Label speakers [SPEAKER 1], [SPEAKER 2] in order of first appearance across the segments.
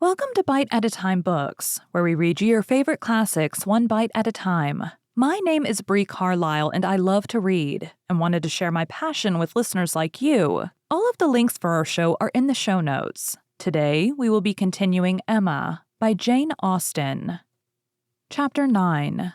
[SPEAKER 1] Welcome to Bite at a Time Books, where we read you your favorite classics one bite at a time. My name is Bree Carlile, and I love to read, and wanted to share my passion with listeners like you. All of the links for our show are in the show notes. Today, we will be continuing Emma by Jane Austen. Chapter 9.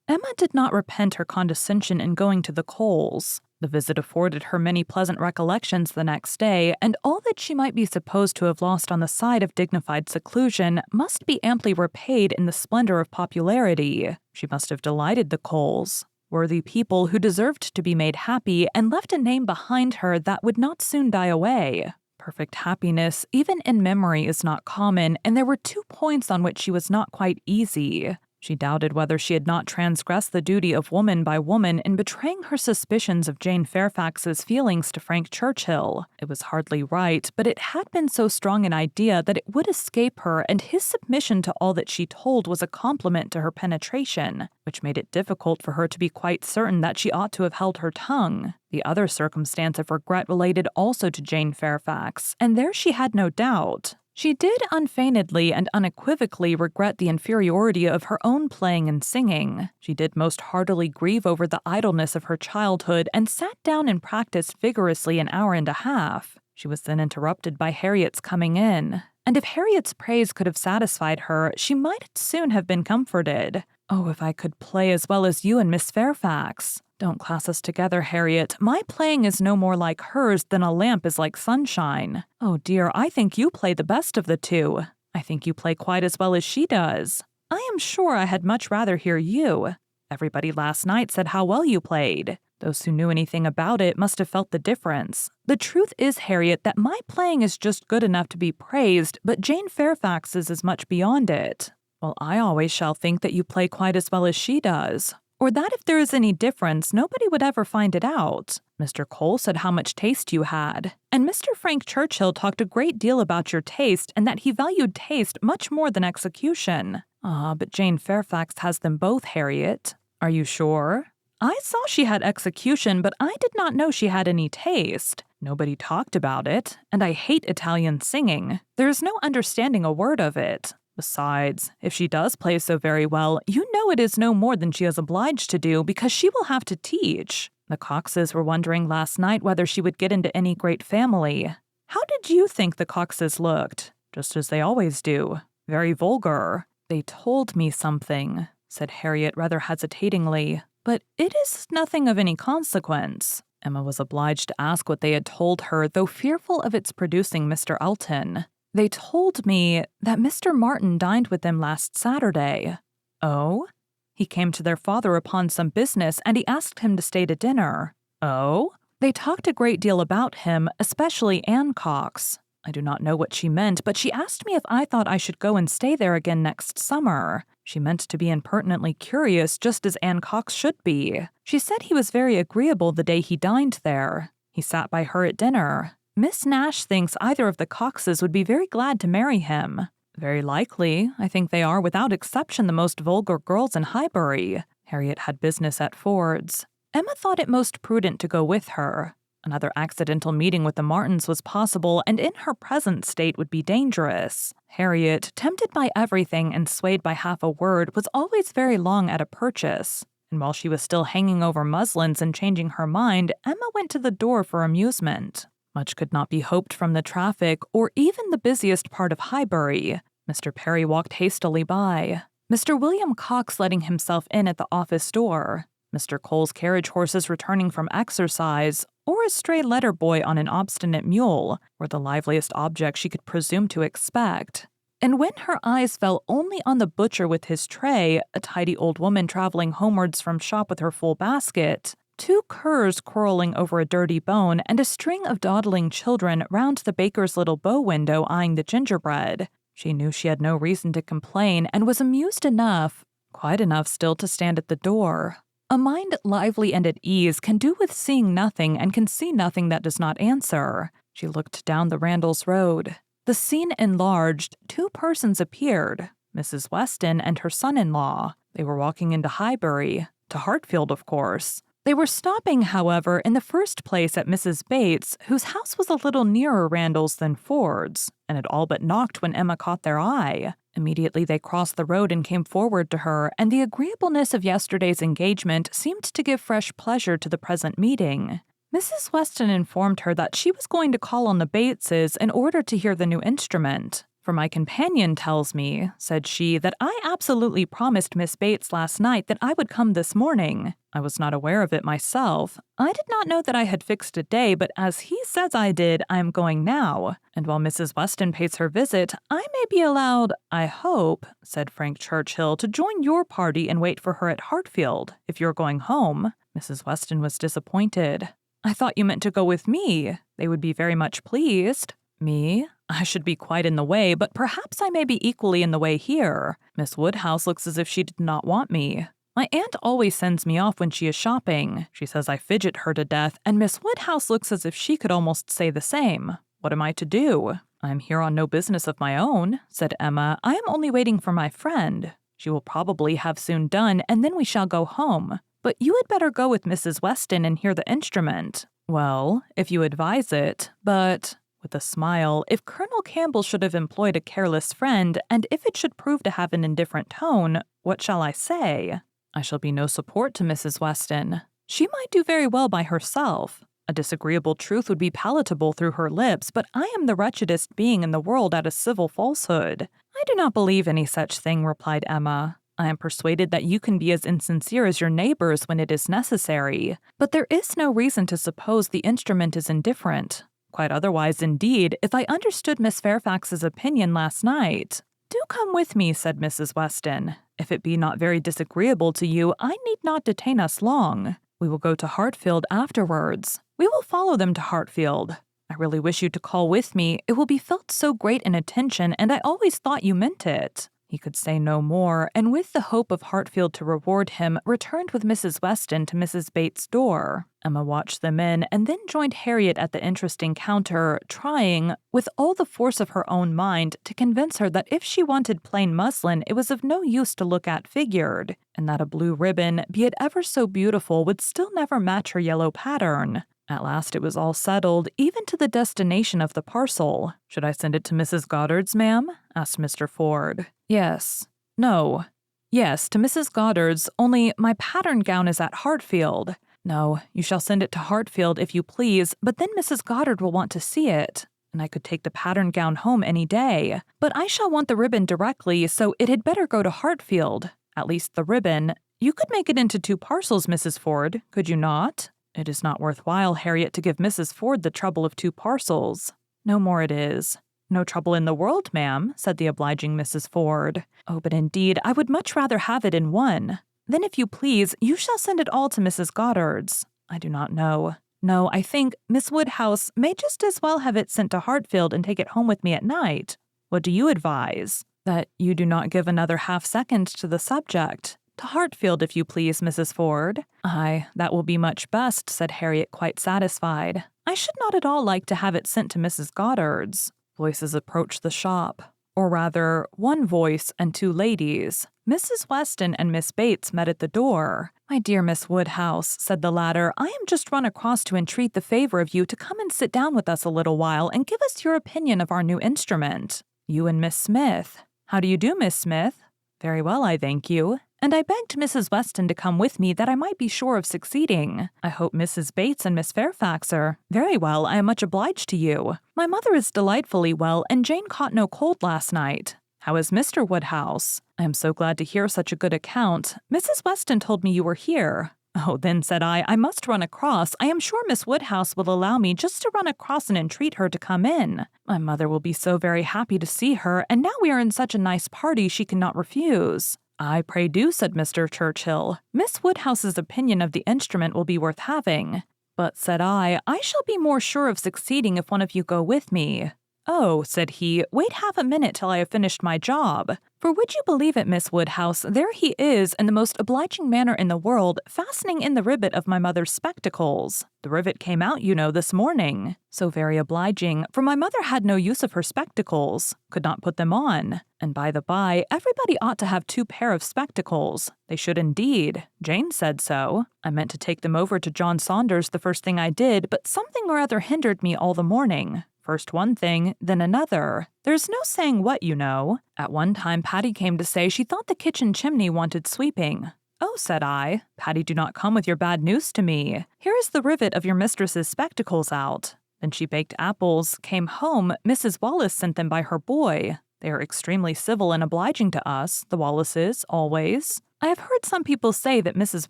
[SPEAKER 1] Emma did not repent her condescension in going to the Coles. The visit afforded her many pleasant recollections the next day, and all that she might be supposed to have lost on the side of dignified seclusion must be amply repaid in the splendor of popularity. She must have delighted the Coles, worthy people who deserved to be made happy and left a name behind her that would not soon die away. Perfect happiness, even in memory, is not common, and there were 2 points on which she was not quite easy. She doubted whether she had not transgressed the duty of woman by woman in betraying her suspicions of Jane Fairfax's feelings to Frank Churchill. It was hardly right, but it had been so strong an idea that it would escape her, and his submission to all that she told was a compliment to her penetration, which made it difficult for her to be quite certain that she ought to have held her tongue. The other circumstance of regret related also to Jane Fairfax, and there she had no doubt. She did unfeignedly and unequivocally regret the inferiority of her own playing and singing. She did most heartily grieve over the idleness of her childhood and sat down and practiced vigorously an hour and a half. She was then interrupted by Harriet's coming in, and if Harriet's praise could have satisfied her, she might soon have been comforted. "Oh, if I could play as well as you and Miss Fairfax. Don't class us together, Harriet. My playing is no more like hers than a lamp is like sunshine. Oh dear, I think you play the best of the two. I think you play quite as well as she does. I am sure I had much rather hear you. Everybody last night said how well you played. Those who knew anything about it must have felt the difference. The truth is, Harriet, that my playing is just good enough to be praised, but Jane Fairfax's is much beyond it." "Well, I always shall think that you play quite as well as she does. Or that if there is any difference, nobody would ever find it out. Mr. Cole said how much taste you had, and Mr. Frank Churchill talked a great deal about your taste and that he valued taste much more than execution. Ah, but Jane Fairfax has them both, Harriet." "Are you sure?" "I saw she had execution, but I did not know she had any taste. Nobody talked about it, and I hate Italian singing. There is no understanding a word of it. Besides, if she does play so very well, you know it is no more than she is obliged to do because she will have to teach. The Coxes were wondering last night whether she would get into any great family. How did you think the Coxes looked?" "Just as they always do. Very vulgar." "They told me something," said Harriet rather hesitatingly, "but it is nothing of any consequence." Emma was obliged to ask what they had told her, though fearful of its producing Mr. Elton. "They told me that Mr. Martin dined with them last Saturday." "Oh?" "He came to their father upon some business, and he asked him to stay to dinner." "Oh?" "They talked a great deal about him, especially Anne Cox. I do not know what she meant, but she asked me if I thought I should go and stay there again next summer. She meant to be impertinently curious, just as Anne Cox should be. She said he was very agreeable the day he dined there. He sat by her at dinner. Miss Nash thinks either of the Coxes would be very glad to marry him." "Very likely. I think they are without exception the most vulgar girls in Highbury." Harriet had business at Ford's. Emma thought it most prudent to go with her. Another accidental meeting with the Martins was possible, and in her present state would be dangerous. Harriet, tempted by everything and swayed by half a word, was always very long at a purchase. And while she was still hanging over muslins and changing her mind, Emma went to the door for amusement. Much could not be hoped from the traffic, or even the busiest part of Highbury. Mr. Perry walked hastily by, Mr. William Cox letting himself in at the office door, Mr. Cole's carriage horses returning from exercise, or a stray letter boy on an obstinate mule, were the liveliest objects she could presume to expect. And when her eyes fell only on the butcher with his tray, a tidy old woman traveling homewards from shop with her full basket, 2 curs quarreling over a dirty bone, and a string of dawdling children round the baker's little bow window eyeing the gingerbread, she knew she had no reason to complain and was amused enough, quite enough still, to stand at the door. A mind lively and at ease can do with seeing nothing and can see nothing that does not answer. She looked down the Randalls Road. The scene enlarged. 2 persons appeared, Mrs. Weston and her son-in-law. They were walking into Highbury, to Hartfield, of course. They were stopping, however, in the first place at Mrs. Bates, whose house was a little nearer Randall's than Ford's, and it all but knocked when Emma caught their eye. Immediately they crossed the road and came forward to her, and the agreeableness of yesterday's engagement seemed to give fresh pleasure to the present meeting. Mrs. Weston informed her that she was going to call on the Bateses in order to hear the new instrument. "For my companion tells me," said she, "that I absolutely promised Miss Bates last night that I would come this morning. I was not aware of it myself. I did not know that I had fixed a day, but as he says I did, I am going now. And while Mrs. Weston pays her visit, I may be allowed, I hope," said Frank Churchill, "to join your party and wait for her at Hartfield, if you're going home." Mrs. Weston was disappointed. "I thought you meant to go with me. They would be very much pleased." "Me? I should be quite in the way, but perhaps I may be equally in the way here. Miss Woodhouse looks as if she did not want me. My aunt always sends me off when she is shopping. She says I fidget her to death, and Miss Woodhouse looks as if she could almost say the same. What am I to do?" "I am here on no business of my own," said Emma. "I am only waiting for my friend. She will probably have soon done, and then we shall go home. But you had better go with Mrs. Weston and hear the instrument." "Well, if you advise it, but," with a smile, "if Colonel Campbell should have employed a careless friend, and if it should prove to have an indifferent tone, what shall I say? I shall be no support to Mrs. Weston. She might do very well by herself. A disagreeable truth would be palatable through her lips, but I am the wretchedest being in the world at a civil falsehood." "I do not believe any such thing," replied Emma. "I am persuaded that you can be as insincere as your neighbors when it is necessary, but there is no reason to suppose the instrument is indifferent. Quite otherwise, indeed, if I understood Miss Fairfax's opinion last night." "Do come with me," said Mrs. Weston. "If it be not very disagreeable to you, I need not detain us long. We will go to Hartfield afterwards. We will follow them to Hartfield. I really wish you to call with me. It will be felt so great an attention, and I always thought you meant it." He could say no more, and with the hope of Hartfield to reward him, returned with Mrs. Weston to Mrs. Bates' door. Emma watched them in, and then joined Harriet at the interesting counter, trying, with all the force of her own mind, to convince her that if she wanted plain muslin, it was of no use to look at figured, and that a blue ribbon, be it ever so beautiful, would still never match her yellow pattern. At last it was all settled, even to the destination of the parcel. "Should I send it to Mrs. Goddard's, ma'am?" asked Mr. Ford. "Yes. No. Yes, to Mrs. Goddard's, only my pattern gown is at Hartfield. No, you shall send it to Hartfield if you please, but then Mrs. Goddard will want to see it. And I could take the pattern gown home any day. But I shall want the ribbon directly, so it had better go to Hartfield. At least the ribbon. You could make it into 2 parcels, Mrs. Ford, could you not?" "It is not worth while, Harriet, to give Mrs. Ford the trouble of 2 parcels. "No more it is." "No trouble in the world, ma'am," said the obliging Mrs. Ford. "Oh, but indeed, I would much rather have it in one." "Then if you please, you shall send it all to Mrs. Goddard's." "I do not know. No, I think Miss Woodhouse may just as well have it sent to Hartfield and take it home with me at night. What do you advise?" "That you do not give another half-second to the subject. To Hartfield, if you please, Mrs. Ford." "Aye, that will be much best," said Harriet, quite satisfied. "I should not at all like to have it sent to Mrs. Goddard's." Voices approached the shop. Or rather, one voice and 2 ladies. Mrs. Weston and Miss Bates met at the door. "My dear Miss Woodhouse," said the latter, "I am just run across to entreat the favor of you to come and sit down with us a little while and give us your opinion of our new instrument. You and Miss Smith." "How do you do, Miss Smith?" "Very well, I thank you. And I begged Mrs. Weston to come with me that I might be sure of succeeding. I hope Mrs. Bates and Miss Fairfax are very well. I am much obliged to you. My mother is delightfully well, and Jane caught no cold last night. How is Mr. Woodhouse? I am so glad to hear such a good account. Mrs. Weston told me you were here." "Oh, then," said I must run across. I am sure Miss Woodhouse will allow me just to run across and entreat her to come in. My mother will be so very happy to see her, and now we are in such a nice party she cannot refuse." "Aye, pray do," said Mr. Churchill. "Miss Woodhouse's opinion of the instrument will be worth having." "But," said I shall be more sure of succeeding if one of you go with me." "Oh," said he, "wait half a minute till I have finished my job." For would you believe it, Miss Woodhouse, there he is in the most obliging manner in the world, fastening in the rivet of my mother's spectacles. The rivet came out, you know, this morning. So very obliging, for my mother had no use of her spectacles, could not put them on. And by the by, everybody ought to have 2 pair of spectacles. They should indeed. Jane said so. I meant to take them over to John Saunders the first thing I did, but something or other hindered me all the morning. First one thing, then another. There's no saying what, you know. At one time Patty came to say she thought the kitchen chimney wanted sweeping. "Oh," said I, "Patty, do not come with your bad news to me. Here is the rivet of your mistress's spectacles out." Then she baked apples, came home, Mrs. Wallace sent them by her boy. They are extremely civil and obliging to us, the Wallaces, always. I have heard some people say that Mrs.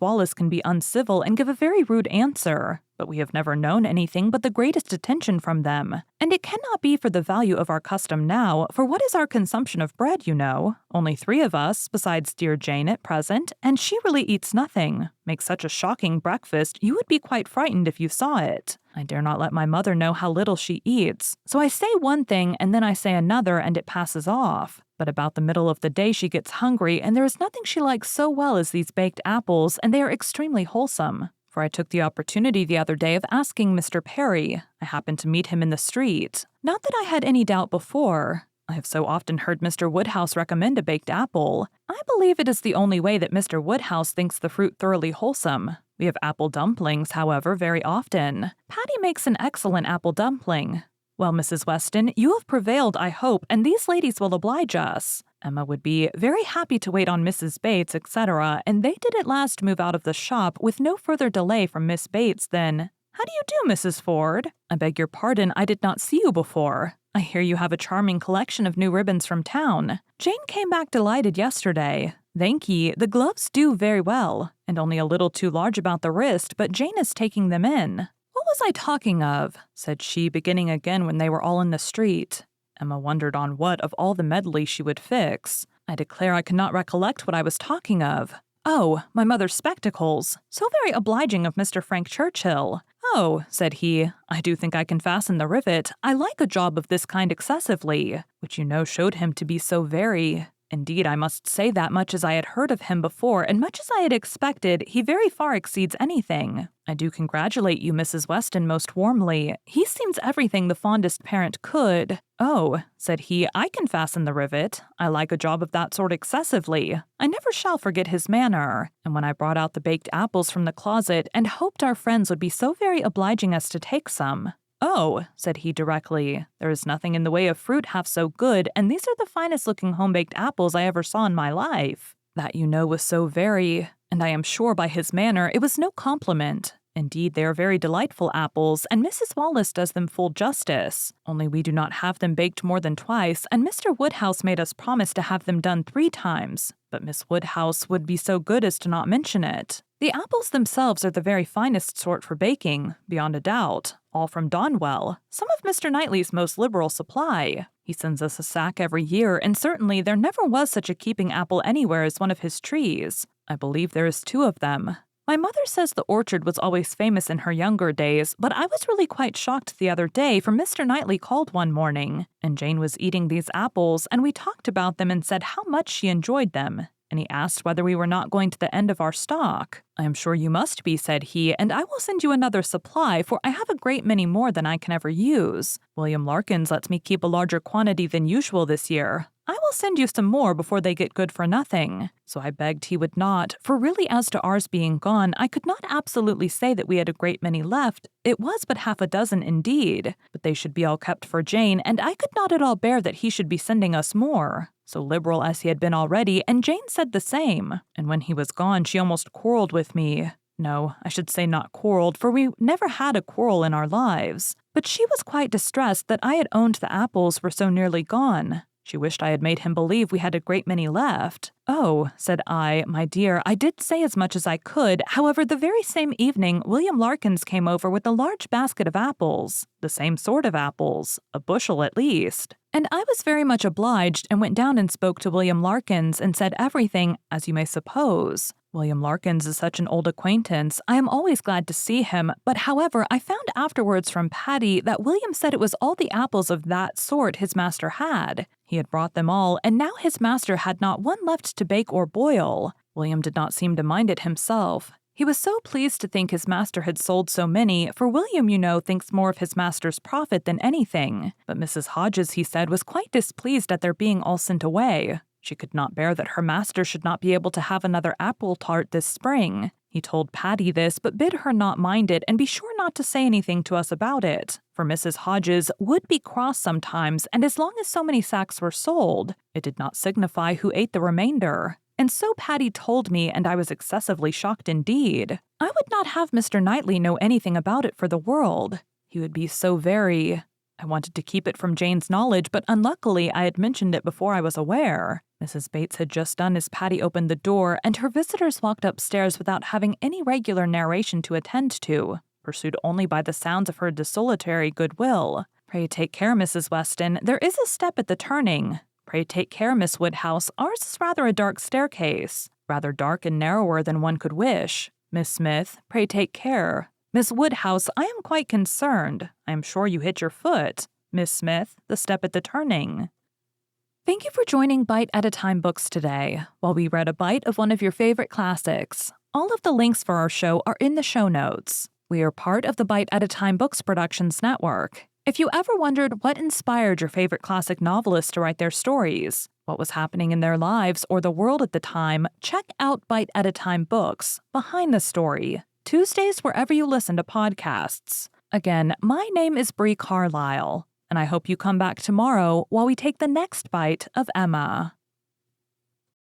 [SPEAKER 1] Wallace can be uncivil and give a very rude answer, but we have never known anything but the greatest attention from them. And it cannot be for the value of our custom now, for what is our consumption of bread, you know? Only 3 of us, besides dear Jane at present, and she really eats nothing. Makes such a shocking breakfast, you would be quite frightened if you saw it. I dare not let my mother know how little she eats, so I say one thing and then I say another and it passes off. But about the middle of the day she gets hungry, and there is nothing she likes so well as these baked apples, and they are extremely wholesome. For I took the opportunity the other day of asking Mr. Perry. I happened to meet him in the street. Not that I had any doubt before. I have so often heard Mr. Woodhouse recommend a baked apple. I believe it is the only way that Mr. Woodhouse thinks the fruit thoroughly wholesome. We have apple dumplings, however, very often. Patty makes an excellent apple dumpling. Well, Mrs. Weston, you have prevailed, I hope, and these ladies will oblige us. Emma would be very happy to wait on Mrs. Bates, etc., and they did at last move out of the shop with no further delay from Miss Bates than, "How do you do, Mrs. Ford? I beg your pardon, I did not see you before. I hear you have a charming collection of new ribbons from town. Jane came back delighted yesterday. Thank ye, the gloves do very well, and only a little too large about the wrist, but Jane is taking them in." "What was I talking of?" said she, beginning again when they were all in the street. Emma wondered on what of all the medley she would fix. I declare I could not recollect what I was talking of. "Oh, my mother's spectacles. So very obliging of Mr. Frank Churchill. Oh," said he, "I do think I can fasten the rivet. I like a job of this kind excessively," which you know showed him to be so very. Indeed, I must say that much as I had heard of him before and much as I had expected, he very far exceeds anything. I do congratulate you, Mrs. Weston, most warmly. He seems everything the fondest parent could. "Oh," said he, "I can fasten the rivet. I like a job of that sort excessively. I never shall forget his manner. And when I brought out the baked apples from the closet and hoped our friends would be so very obliging as to take some." "Oh," said he directly, "there is nothing in the way of fruit half so good, and these are the finest-looking home-baked apples I ever saw in my life." That, you know, was so very, and I am sure by his manner it was no compliment. Indeed, they are very delightful apples, and Mrs. Wallace does them full justice. Only we do not have them baked more than twice, and Mr. Woodhouse made us promise to have them done 3 times. But Miss Woodhouse would be so good as to not mention it. The apples themselves are the very finest sort for baking, beyond a doubt, all from Donwell, some of Mr. Knightley's most liberal supply. He sends us a sack every year, and certainly there never was such a keeping apple anywhere as one of his trees. I believe there is 2 of them. My mother says the orchard was always famous in her younger days, but I was really quite shocked the other day, for Mr. Knightley called one morning, and Jane was eating these apples, and we talked about them and said how much she enjoyed them. And he asked whether we were not going to the end of our stock. "I am sure you must be," said he, "and I will send you another supply, for I have a great many more than I can ever use. William Larkins lets me keep a larger quantity than usual this year. I will send you some more before they get good for nothing." So I begged he would not, for really as to ours being gone, I could not absolutely say that we had a great many left. It was but half a dozen indeed, but they should be all kept for Jane, and I could not at all bear that he should be sending us more. So liberal as he had been already, and Jane said the same. And when he was gone, she almost quarreled with me. No, I should say not quarreled, for we never had a quarrel in our lives. But she was quite distressed that I had owned the apples were so nearly gone. She wished I had made him believe we had a great many left. "Oh," said I, "my dear, I did say as much as I could. However, the very same evening, William Larkins came over with a large basket of apples, the same sort of apples, a bushel at least. And I was very much obliged and went down and spoke to William Larkins and said everything, as you may suppose. William Larkins is such an old acquaintance. I am always glad to see him, but however, I found afterwards from Patty that William said it was all the apples of that sort his master had. He had brought them all, and now his master had not one left to bake or boil. William did not seem to mind it himself. He was so pleased to think his master had sold so many, for William, you know, thinks more of his master's profit than anything. But Mrs. Hodges, he said, was quite displeased at their being all sent away. She could not bear that her master should not be able to have another apple tart this spring. He told Patty this, but bid her not mind it and be sure not to say anything to us about it, for Mrs. Hodges would be cross sometimes, and as long as so many sacks were sold, it did not signify who ate the remainder. And so Patty told me, and I was excessively shocked indeed. I would not have Mr. Knightley know anything about it for the world. He would be so very— I wanted to keep it from Jane's knowledge, but unluckily I had mentioned it before I was aware. Mrs. Bates had just done as Patty opened the door, and her visitors walked upstairs without having any regular narration to attend to, pursued only by the sounds of her desultory goodwill. "Pray take care, Mrs. Weston. There is a step at the turning. Pray take care, Miss Woodhouse. Ours is rather a dark staircase, rather dark and narrower than one could wish. Miss Smith, pray take care. Miss Woodhouse, I am quite concerned. I am sure you hit your foot. Miss Smith, the step at the turning." Thank you for joining Bite at a Time Books today, while we read a bite of one of your favorite classics. All of the links for our show are in the show notes. We are part of the Bite at a Time Books Productions Network. If you ever wondered what inspired your favorite classic novelists to write their stories, what was happening in their lives or the world at the time, check out Bite at a Time Books, Behind the Story, Tuesdays wherever you listen to podcasts. Again, my name is Bree Carlile, and I hope you come back tomorrow while we take the next bite of Emma.